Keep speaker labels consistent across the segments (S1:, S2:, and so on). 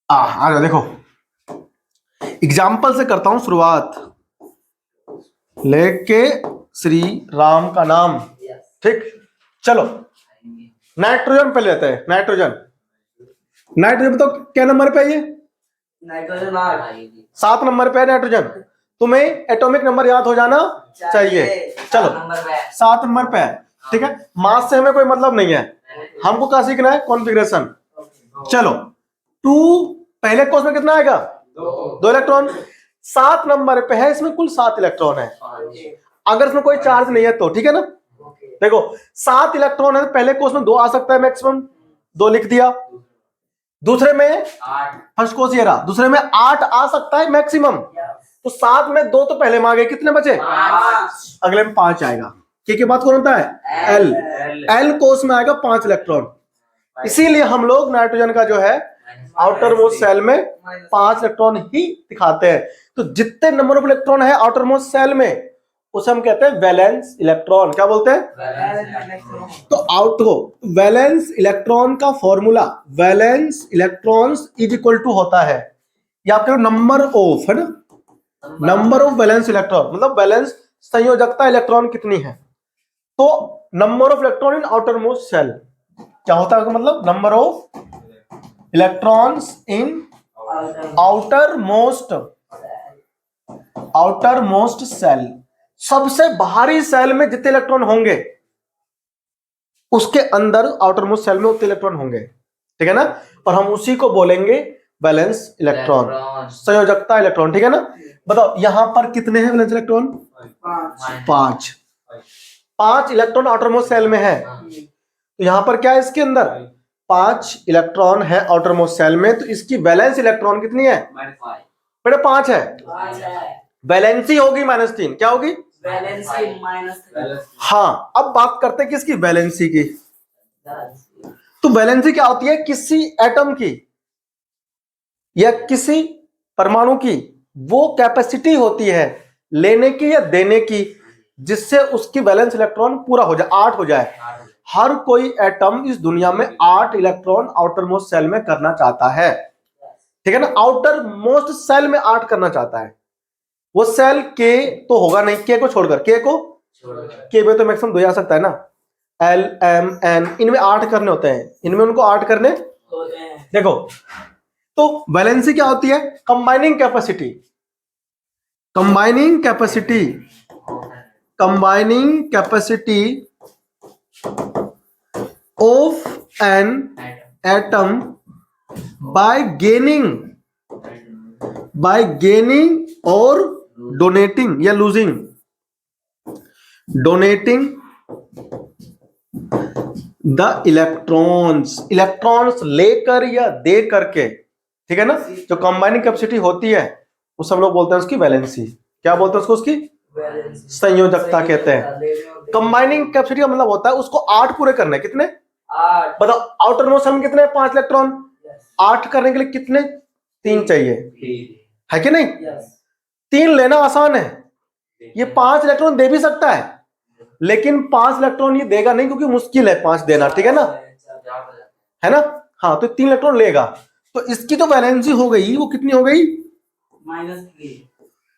S1: आ जाओ, देखो एग्जाम्पल से करता हूं शुरुआत। लेके श्री राम का नाम, ठीक। चलो नाइट्रोजन पे लेते हैं। नाइट्रोजन तो क्या नंबर पे है ये?
S2: नाइट्रोजन
S1: 7 नंबर पे है नाइट्रोजन। तुम्हें एटॉमिक नंबर याद हो जाना चाहिए। चलो 7 नंबर पे है, ठीक है। मास से हमें कोई मतलब नहीं है, हमको क्या सीखना है? कॉन्फ़िगरेशन। चलो 2 पहले कोर्स में कितना आएगा? 2 इलेक्ट्रॉन। 7 नंबर पे है, इसमें कुल 7 इलेक्ट्रॉन है। अगर इसमें कोई चार्ज नहीं है तो, ठीक है ना। देखो 7 इलेक्ट्रॉन है, पहले कोर्स में 2 आ सकता है मैक्सिमम, 2 लिख दिया। दूसरे में फर्स्ट कोर्स ये रहा, दूसरे में 8 आ सकता है मैक्सिमम। तो 7 में 2 तो पहले में आ गए, कितने बचे? 5। अगले में 5 आएगा। के बाद कौन होता है? एल कोर्स में आएगा 5 इलेक्ट्रॉन। इसीलिए हम लोग नाइट्रोजन का जो है आउटर मोस्ट सेल में 5 इलेक्ट्रॉन ही दिखाते हैं। तो जितने नंबर ऑफ इलेक्ट्रॉन है आउटर मोस्ट सेल में, उसे हम कहते हैं वैलेंस इलेक्ट्रॉन। क्या बोलते हैं? तो आउटगो वैलेंस इलेक्ट्रॉन का formula, valence electrons is equal to होता है, या आपके नंबर ऑफ, है ना, नंबर ऑफ वैलेंस इलेक्ट्रॉन, मतलब वैलेंस संयोजकता इलेक्ट्रॉन कितनी है। तो number of electron in outer most shell क्या होता है? मतलब number of electrons in outer most shell. सबसे बाहरी सेल में जितने इलेक्ट्रॉन होंगे, उसके अंदर आउटर मोस्ट सेल में उतने इलेक्ट्रॉन होंगे, ठीक है ना। और हम उसी को बोलेंगे वैलेंस इलेक्ट्रॉन, संयोजकता इलेक्ट्रॉन, ठीक है ना। बताओ यहां पर कितने हैं valence electron? 5 electron outer most shell में है। तो यहां पर क्या है? इसके अंदर 5 इलेक्ट्रॉन है आउटर मोस्ट सेल में। तो इसकी वैलेंस इलेक्ट्रॉन कितनी है? बेटा 5 है। वैलेंसी होगी -3। क्या होगी?
S2: वैलेंसी -3।
S1: हाँ, अब बात करते हैं किसकी? वैलेंसी की। तो वैलेंसी क्या होती है? किसी एटम की या किसी परमाणु की वो कैपेसिटी होती है लेने की या देने की, जिससे उसकी वैलेंस इलेक्ट्रॉन पूरा हो जाए, 8 हो जाए। हर कोई एटम इस दुनिया में 8 इलेक्ट्रॉन आउटर मोस्ट सेल में करना चाहता है, ठीक है ना। आउटर मोस्ट सेल में 8 करना चाहता है। वो सेल के तो होगा नहीं, के को छोड़कर, के में तो मैक्सिमम 2 आ सकता है ना, एल एम एन, इनमें 8 करने होते हैं, इनमें उनको 8 करने देखो। तो वैलेंसी क्या होती है? Combining capacity. Combining capacity of an atom by gaining और डोनेटिंग या लूजिंग। डोनेटिंग द इलेक्ट्रॉन्स लेकर या दे करके, ठीक है ना। जो कंबाइनिंग कैपेसिटी होती है वो सब लोग बोलते हैं उसकी वैलेंसी। क्या बोलते हैं उसको? उसकी संयोजकता कहते हैं। कंबाइनिंग कैपेसिटी का मतलब होता है उसको 8 पूरे करने। कितने? 8। बताओ आउटर मोस्ट सेल में कितने? 5 इलेक्ट्रॉन। 8 करने के लिए कितने? 3 चाहिए, है कि नहीं? 3 लेना आसान है। ये 5 इलेक्ट्रॉन दे भी सकता है, लेकिन 5 इलेक्ट्रॉन ये देगा नहीं, क्योंकि मुश्किल है 5 देना, ठीक है ना, है ना। हाँ, तो 3 इलेक्ट्रॉन लेगा। तो इसकी तो वैलेंसी हो गई, वो कितनी हो गई? -3।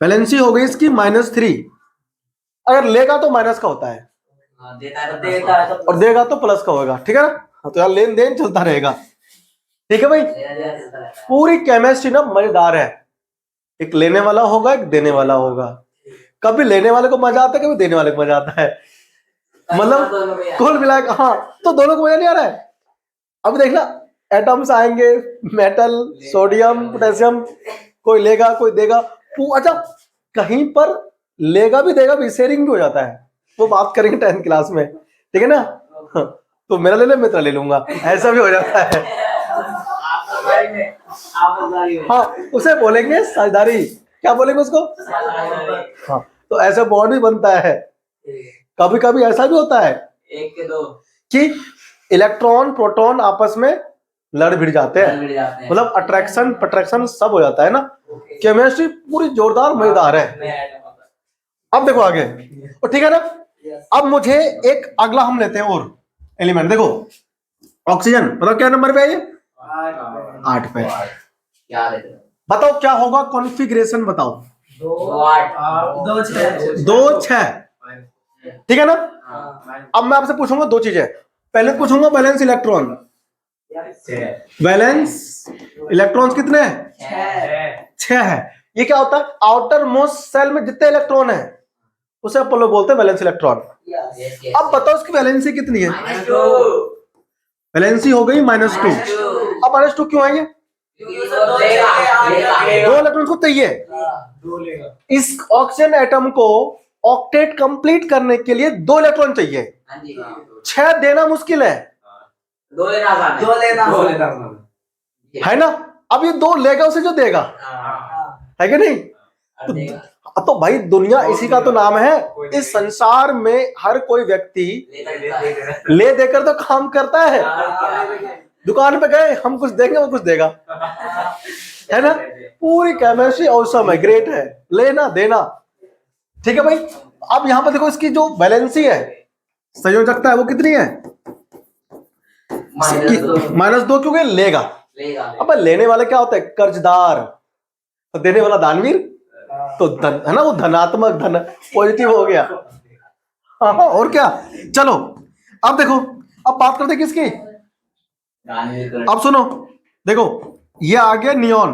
S1: वैलेंसी हो गई इसकी -3। अगर लेगा तो माइनस का होता है, और देगा तो प्लस का होगा, ठीक है ना। हाँ, तो यार लेन देन चलता रहेगा, ठीक है भाई। पूरी केमिस्ट्री ना मजेदार है। एक लेने वाला होगा, एक देने वाला होगा। कभी लेने वाले को मजा आता है, कभी देने वाले को मजा आता है। मतलब कुल मिलाकर, हाँ, तो दोनों को मजा नहीं आ रहा है। अब देखना एटम्स आएंगे, मेटल, सोडियम, पोटेशियम, कोई लेगा कोई देगा। अच्छा, कहीं पर लेगा भी देगा भी, शेयरिंग भी हो जाता है। वो बात करेंगे 10th क्लास में, ठीक है ना। तो मेरा ले ले, मैं तेरा ले लूंगा, ऐसा भी हो जाता है। हाँ, उसे बोलेंगे साझेदारी। क्या बोलेंगे उसको? हाँ, तो ऐसा बॉन्ड भी बनता है। कभी कभी ऐसा भी होता है
S2: 1 के 2
S1: कि इलेक्ट्रॉन प्रोटॉन आपस में लड़ भिड़ जाते हैं, मतलब अट्रैक्शन पट्रैक्शन सब हो जाता है ना। केमिस्ट्री पूरी जोरदार मजेदार है। अब देखो आगे, और ठीक है ना। अब मुझे एक अगला हम लेते हैं और एलिमेंट। देखो ऑक्सीजन, मतलब क्या नंबर पे है ये? 8 पे।
S2: क्या लेते हो?
S1: बताओ क्या होगा कॉन्फ़िगरेशन, बताओ। 2 6, ठीक है ना। अब मैं आपसे पूछूंगा दो चीजें। पहले पूछूंगा बैलेंस इलेक्ट्रॉन। बैलेंस इलेक्ट्रॉन्स कितने हैं? 6 है। ये क्या होता है? आउटर मोस्ट सेल में जितने इलेक्ट्रॉन है उसे अपन लोग बोलते हैं बैलेंस इलेक्ट्रॉन। अब बताओ इसकी वैलेंसी कितनी है? वैलेंसी हो गई -2। अब -2 क्यों आई है? 2 इलेक्ट्रॉन को चाहिए। इस ऑक्सीजन एटम को ऑक्टेट कंप्लीट करने के लिए 2 इलेक्ट्रॉन चाहिए। 6 देना मुश्किल है,
S2: 2 लेना
S1: है ना। अब ये 2 लेगा उसे जो देगा, है कि नहीं? तो भाई दुनिया इसी का तो नाम है। इस संसार में हर कोई व्यक्ति ले देकर तो काम करता है। दुकान पे गए, हम कुछ देंगे वो कुछ देगा, है ना। पूरी केमिस्ट्री औसम है, ग्रेट है, लेना देना, ठीक है भाई। अब यहां पर देखो इसकी जो वैलेंसी है, संयोजकता है, वो कितनी है? -2 क्योंकि लेगा। अब लेने वाले क्या होता है? कर्जदार। तो देने वाला दानवीर, तो धन है ना, वो धनात्मक, धन पॉजिटिव हो गया। हाँ, और क्या। चलो अब देखो, अब बात करते किसकी। अब सुनो, देखो ये आ गया नियॉन।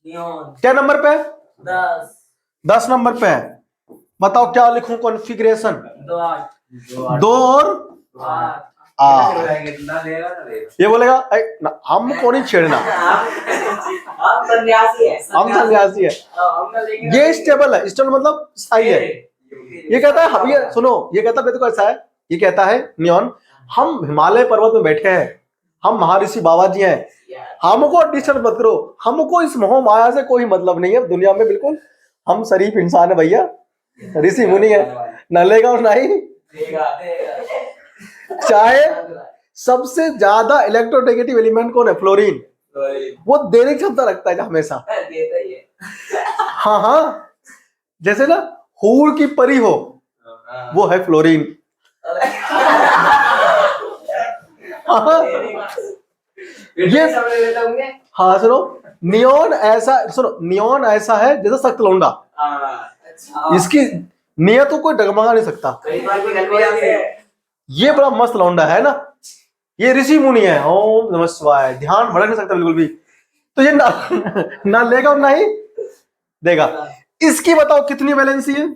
S1: क्या नंबर पे? 10 नंबर पे है। बताओ क्या लिखूं कॉन्फ़िगरेशन? 2 और 8। ये बोलेगा हमको नहीं छेड़ना,
S2: हम
S1: सन्यासी है। ये स्टेबल है, स्टेबल मतलब स्थायी है। ये कहता है, ये सुनो, ये कहता है देखो ऐसा है, ये कहता है नियॉन, हम हिमालय पर्वत में बैठे हैं, हम महर्षि बाबा जी हैं, हमको डिस्टर्ब मत करो, हमको इस मोह माया से कोई मतलब नहीं है दुनिया में, बिल्कुल हम शरीफ इंसान है भैया, ऋषि मुनि है, न लेगा और ना ही। चाहे सबसे ज्यादा इलेक्ट्रोनेगेटिव एलिमेंट कौन है? फ्लोरीन। वो देने की क्षमता रखता है हमेशा। हाँ हाँ, जैसे ना हूर की परी हो, वो है फ्लोरीन। ये हाँ सुनो, नियॉन ऐसा है जैसे सख्त लौंडा। इसकी नियत को कोई डगमगा नहीं सकता। ये बड़ा मस्त लौंडा है ना, ये ऋषि मुनि है, ओम नमः शिवाय, ध्यान भड़क नहीं सकता बिल्कुल भी। तो ये ना लेगा और ना ही देगा। इसकी बताओ कितनी वैलेंसी है?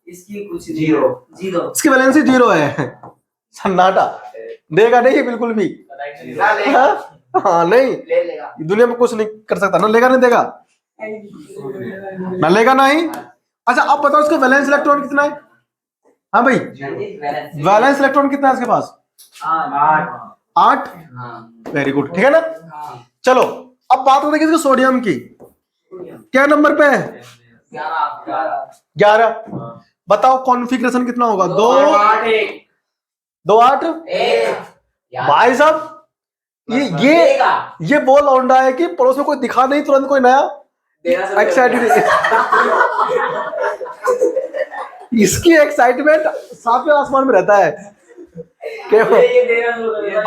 S2: इसकी कुछ 0।
S1: इसकी वैलेंसी 0 है। सन्नाटा, देगा नहीं बिल्कुल भी। हाँ नहीं, दुनिया में कुछ नहीं कर सकता, ना लेगा नहीं देगा, ना लेगा ना ही। अच्छा अब बताओ इसका वैलेंस इलेक्ट्रॉन कितना है? हाँ भाई, वैलेंस इलेक्ट्रॉन कितना है इसके पास? 8। वेरी गुड, ठीक है ना। चलो अब बात करते हैं सोडियम की। क्या नंबर पे है? 11। बताओ कॉन्फ़िगरेशन कितना होगा? 2 8 भाई साहब, ये बोल लौंडा है कि पड़ोस में कोई दिखा नहीं, तुरंत कोई नया एक्साइटेड। इसकी एक्साइटमेंट सातवें आसमान में रहता है।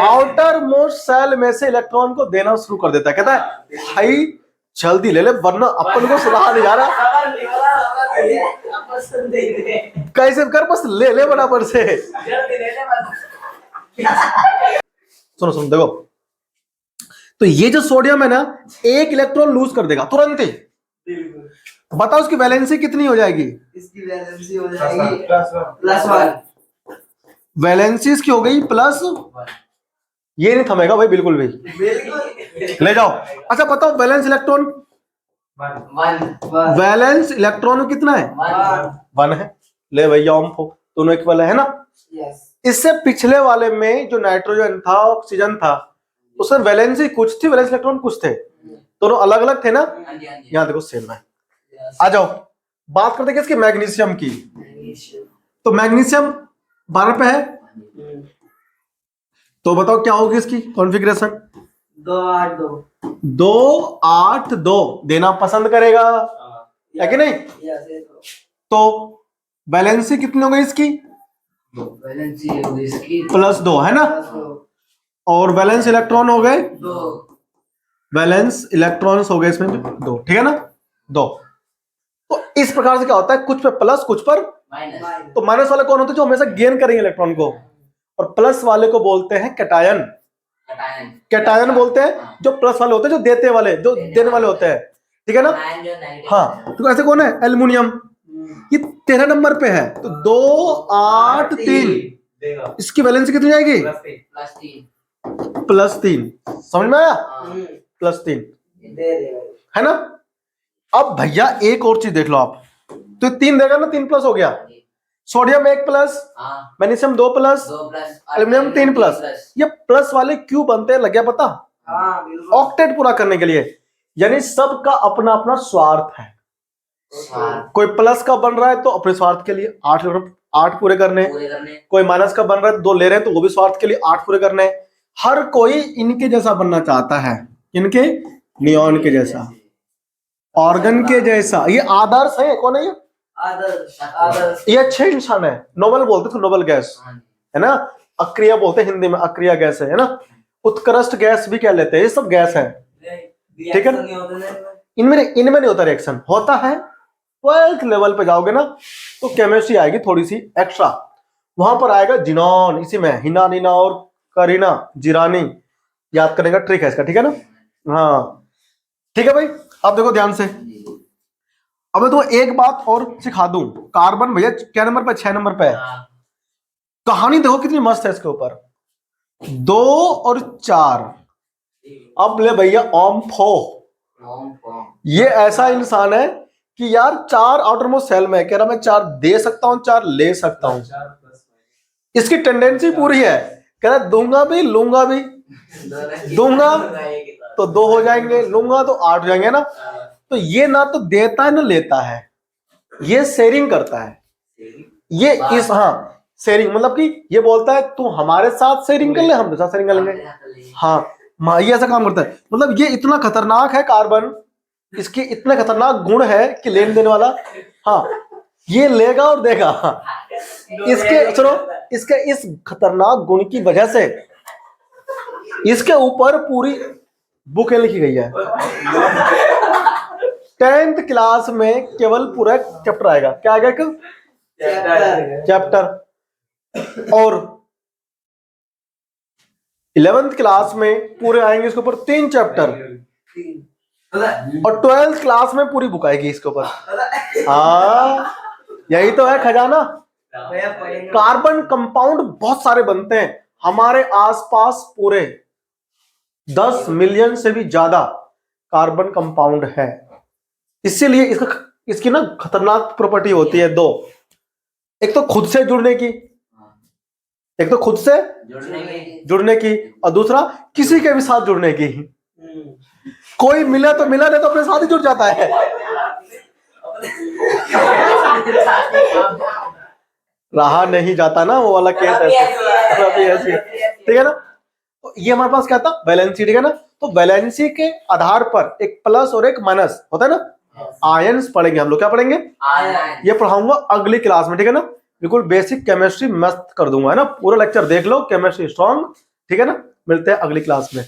S1: आउटर मोस्ट सेल में से इलेक्ट्रॉन को देना शुरू कर देता है। कहता है भाई जल्दी ले ले वरना अपन को सुना नहीं जा रहा। कैसे कर, बस ले ले बराबर से। सुनो सुनो देखो, तो ये जो सोडियम है ना, 1 इलेक्ट्रॉन लूज कर देगा तुरंत ही। बताओ उसकी वैलेंसी कितनी हो जाएगी?
S2: इसकी वैलेंसी हो जाएगी +1।
S1: वैलेंसी इसकी हो गई +1। ये नहीं थमेगा भाई बिल्कुल भी, ले जाओ। अच्छा बताओ वैलेंस इलेक्ट्रॉन,
S2: 1
S1: वैलेंस इलेक्ट्रॉन कितना है? 1 है। ले भैया दोनों इक्वल है ना। इससे पिछले वाले में जो नाइट्रोजन था, ऑक्सीजन था, उसमें वैलेंसी कुछ थी, वैलेंस इलेक्ट्रॉन कुछ थे, दोनों अलग अलग थे ना। यहाँ देखो सेम है। आ जाओ बात करते हैं इसकी मैग्नीशियम की। तो मैग्नीशियम 12 पे है, तो बताओ क्या होगी इसकी कॉन्फ़िगरेशन?
S2: 2 8 2
S1: 2 8 2 देना पसंद करेगा, है कि नहीं? तो वैलेंसी कितनी हो गई इसकी?
S2: वैलेंसी होगी इसकी
S1: +2 है ना, और वैलेंस इलेक्ट्रॉन हो गए वैलेंस इलेक्ट्रॉन्स हो गए इसमें भी 2, ठीक है ना, 2। तो इस प्रकार से क्या होता है, कुछ पे प्लस कुछ पर
S2: माइनस।
S1: तो माइनस वाले कौन होते हैं, जो हमेशा गेन करेंगे इलेक्ट्रॉन को, और प्लस वाले को बोलते हैं कैटायन। कैटायन बोलते हैं जो प्लस वाले होते हैं, जो देते वाले, जो देने वाले होते हैं, ठीक है ना। हाँ, तो ऐसे कौन है, एल्युमिनियम, ये 13 नंबर पे है, तो 2 8 3, इसकी वैलेंसी कितनी आएगी, +3। समझ में आया, +3 है ना। अब भैया एक और चीज देख लो आप, तो 3 देगा ना, 3 प्लस हो गया, sodium 1 plus, magnesium 2 plus, aluminium 3 plus. ये प्लस वाले क्यों बनते हैं, लग गया पता, ऑक्टेट पूरा करने के लिए, यानी सबका अपना अपना स्वार्थ है। कोई प्लस का बन रहा है तो अपने स्वार्थ के लिए 8 पूरे करने, कोई माइनस का बन रहा है तो 2 ले रहे हैं तो वो भी स्वार्थ के लिए 8 पूरे करने। हर कोई इनके जैसा बनना चाहता है, इनके नियॉन के जैसा, ऑर्गन के जैसा। ये आदर्श है, कौन है ये,
S2: आदर्श।
S1: ये अच्छे इंसान है, नोबल बोलते थे, नोबल गैस है ना, अक्रिया बोलते हैं हिंदी में, अक्रिया गैस है ना, उत्कृष्ट गैस भी कह लेते हैं, ये सब गैस है, ठीक है ना। इनमें नहीं होता रिएक्शन, होता है 12th लेवल पे जाओगे ना तो केमिस्ट्री आएगी थोड़ी सी एक्स्ट्रा, वहां पर आएगा जिनॉन, इसी में हिना नीना और करीना जिरानी, याद करने का ट्रिक है इसका, ठीक है ना। हाँ ठीक है भाई, अब देखो ध्यान से, अब मैं तुम्हें एक बात और सिखा दूं, कार्बन भैया क्या नंबर पे, 6 नंबर पे है। कहानी देखो कितनी मस्त है इसके ऊपर, 2 और 4। अब ले भैया ओम्फो, ये ऐसा इंसान है कि यार 4 आउटर मोस्ट सेल में कह रहा मैं 4 दे सकता हूं, 4 ले सकता हूं, इसकी टेंडेंसी पूरी है, कह रहा दूंगा भी लूंगा भी, दूंगा तो 2 हो जाएंगे, लूंगा तो 8 हो जाएंगे ना। तो ये ना तो देता है ना लेता है, ये शेयरिंग करता है, ये इस, हाँ शेयरिंग मतलब कि ये बोलता है तू हमारे साथ शेयरिंग कर ले, हम साथ शेयरिंग कर लेंगे। हाँ ये ऐसा काम करता है, मतलब ये इतना खतरनाक है कार्बन, इसके इतने खतरनाक गुण है कि लेन देने वाला, हाँ ये लेगा और देगा। इसके सुनो, इसके इस खतरनाक गुण की वजह से इसके ऊपर पूरी बुक लिखी गई है। 10th क्लास में केवल पूरा चैप्टर आएगा, क्या आएगा, चैप्टर, और 11th क्लास में पूरे आएंगे इसके ऊपर 3 चैप्टर, और 12th क्लास में पूरी बुक आएगी इसके ऊपर। हाँ यही तो है खजाना। कार्बन कंपाउंड बहुत सारे बनते हैं हमारे आसपास, पूरे 10 मिलियन से भी ज्यादा कार्बन कंपाउंड है, इसीलिए इसकी ना खतरनाक प्रॉपर्टी होती है 2, एक तो खुद से जुड़ने की, एक तो खुद से जुड़ने की, और दूसरा किसी के भी साथ जुड़ने की। कोई मिला तो मिला, नहीं तो अपने साथ ही जुड़ जाता है। रहा नहीं जाता ना वो वाला केस ऐसे, ठीक है ना। तो ये हमारे पास क्या था, वैलेंसी, ठीक है ना। तो वैलेंसी के आधार पर एक प्लस और एक माइनस होता है ना, आयंस पढ़ेंगे हम लोग, क्या पढ़ेंगे, ये पढ़ाऊंगा अगली क्लास में, ठीक है ना। बिल्कुल बेसिक केमिस्ट्री मस्त कर दूंगा, है ना। पूरा लेक्चर देख लो, केमिस्ट्री स्ट्रॉन्ग, ठीक है ना। मिलते हैं अगली क्लास में।